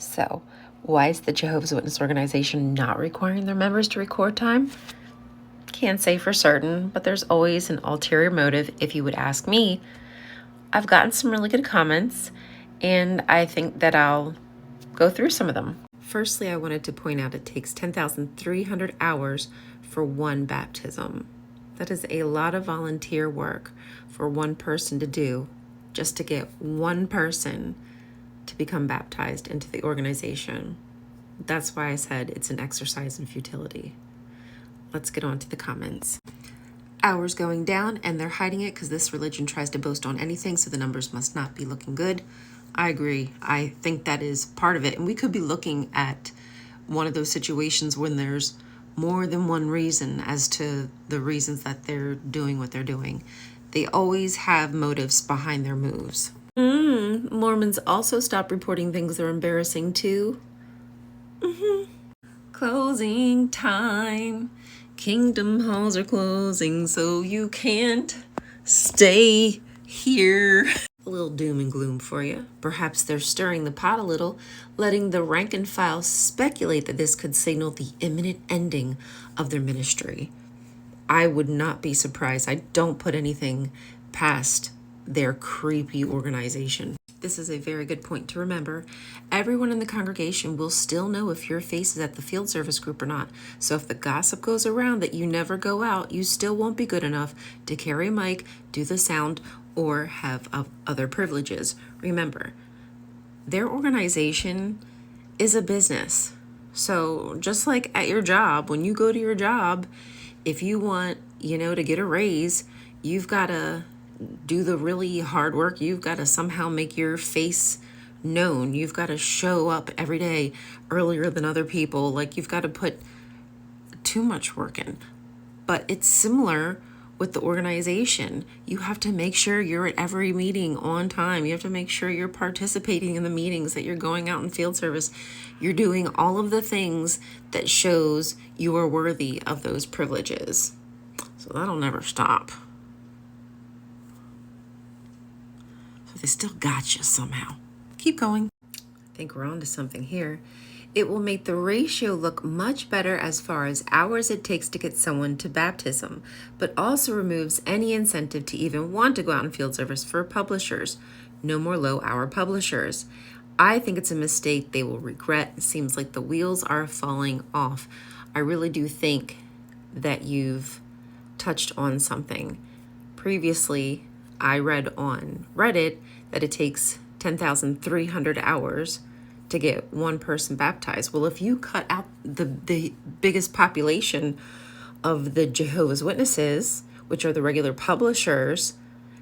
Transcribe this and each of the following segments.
So, why is the Jehovah's Witness organization not requiring their members to record time? Can't say for certain, but there's always an ulterior motive if you would ask me. I've gotten some really good comments, and I think that I'll go through some of them. Firstly, I wanted to point out it takes 10,300 hours for one baptism. That is a lot of volunteer work for one person to do, just to get one person to become baptized into the organization. That's why I said it's an exercise in futility. Let's get on to the comments. Hours going down, and they're hiding it because this religion tries to boast on anything, so the numbers must not be looking good. I agree. I think that is part of it. And we could be looking at one of those situations when there's more than one reason as to the reasons that they're doing what they're doing. They always have motives behind their moves. Mormons also stop reporting things that are embarrassing too. Closing time. Kingdom halls are closing, so you can't stay here. A little doom and gloom for you. Perhaps they're stirring the pot a little, letting the rank and file speculate that this could signal the imminent ending of their ministry. I would not be surprised. I don't put anything past their creepy organization. This is a very good point to remember. Everyone in the congregation will still know if your face is at the field service group or not. So if the gossip goes around that you never go out, you still won't be good enough to carry a mic, do the sound, or have other privileges. Remember, their organization is a business. So just like at your job, when you go to your job, if you want, to get a raise, you've got to do the really hard work. You've got to somehow make your face known. You've got to show up every day earlier than other people. Like, you've got to put too much work in. But it's similar with the organization. You have to make sure you're at every meeting on time. You have to make sure you're participating in the meetings, that you're going out in field service. You're doing all of the things that shows you are worthy of those privileges. So that'll never stop. They still got you somehow. Keep going. I think we're on to something here. It will make the ratio look much better as far as hours it takes to get someone to baptism, but also removes any incentive to even want to go out in field service for publishers. No more low-hour publishers. I think it's a mistake they will regret. It seems like the wheels are falling off. I really do think that you've touched on something. Previously, I read on Reddit that it takes 10,300 hours to get one person baptized. Well, if you cut out the biggest population of the Jehovah's Witnesses, which are the regular publishers,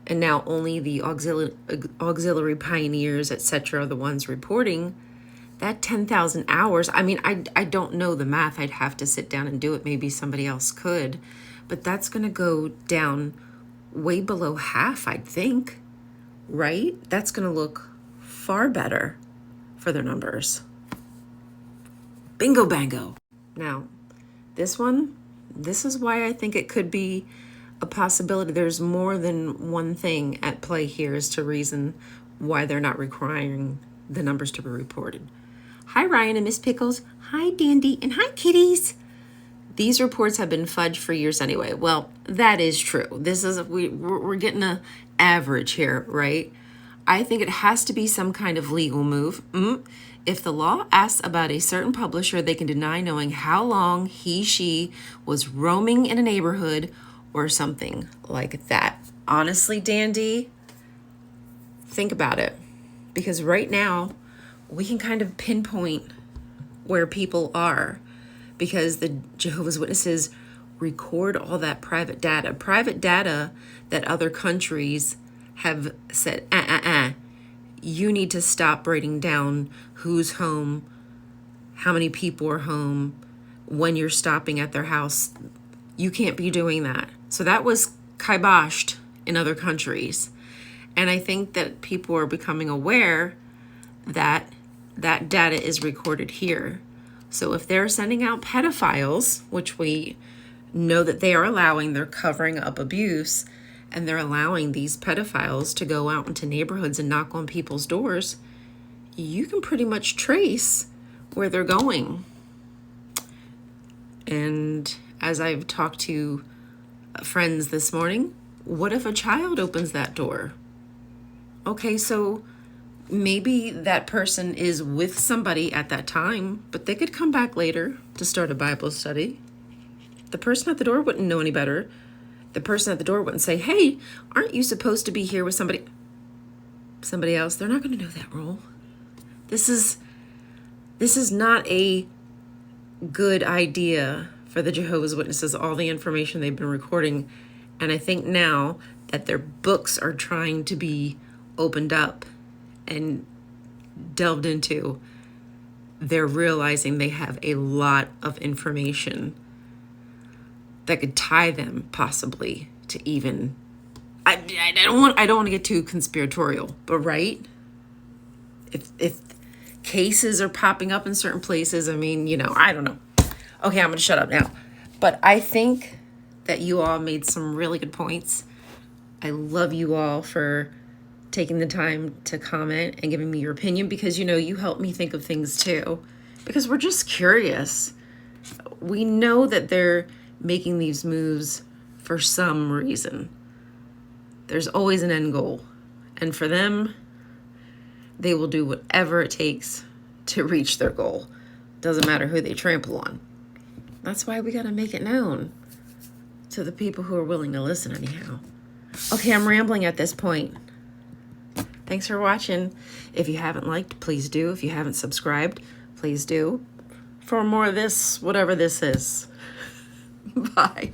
and now only the auxiliary pioneers, etc., are the ones reporting, that 10,000 hours, I don't know the math. I'd have to sit down and do it. Maybe somebody else could. But that's going to go down way below half, I'd think, right? That's going to look far better for their numbers. Bingo bango. Now, this is why I think it could be a possibility. There's more than one thing at play here as to reason why they're not requiring the numbers to be reported. Hi, Ryan and Miss Pickles. Hi, Dandy. And hi, kitties. These reports have been fudged for years anyway. Well, that is true. We're getting an average here, right? I think it has to be some kind of legal move. If the law asks about a certain publisher, they can deny knowing how long she was roaming in a neighborhood or something like that. Honestly, Dandy, think about it. Because right now, we can kind of pinpoint where people are, because the Jehovah's Witnesses record all that private data that other countries have said, you need to stop writing down who's home, how many people are home, when you're stopping at their house. You can't be doing that. So that was kiboshed in other countries. And I think that people are becoming aware that that data is recorded here. So if they're sending out pedophiles, which we know that they are allowing, they're covering up abuse, and they're allowing these pedophiles to go out into neighborhoods and knock on people's doors, you can pretty much trace where they're going. And as I've talked to friends this morning, what if a child opens that door? Okay, so maybe that person is with somebody at that time, but they could come back later to start a Bible study. The person at the door wouldn't know any better. The person at the door wouldn't say, hey, aren't you supposed to be here with somebody else? They're not going to know that rule. This is not a good idea for the Jehovah's Witnesses, all the information they've been recording. And I think now that their books are trying to be opened up and delved into, they're realizing they have a lot of information that could tie them possibly to even, I don't want to get too conspiratorial, but right? If cases are popping up in certain places, I mean, I don't know. Okay, I'm going to shut up now. But I think that you all made some really good points. I love you all for taking the time to comment and giving me your opinion, because, you help me think of things too, because we're just curious. We know that they're making these moves for some reason. There's always an end goal. And for them, they will do whatever it takes to reach their goal. Doesn't matter who they trample on. That's why we got to make it known to the people who are willing to listen anyhow. Okay, I'm rambling at this point. Thanks for watching. If you haven't liked, please do. If you haven't subscribed, please do. For more of this, whatever this is. Bye.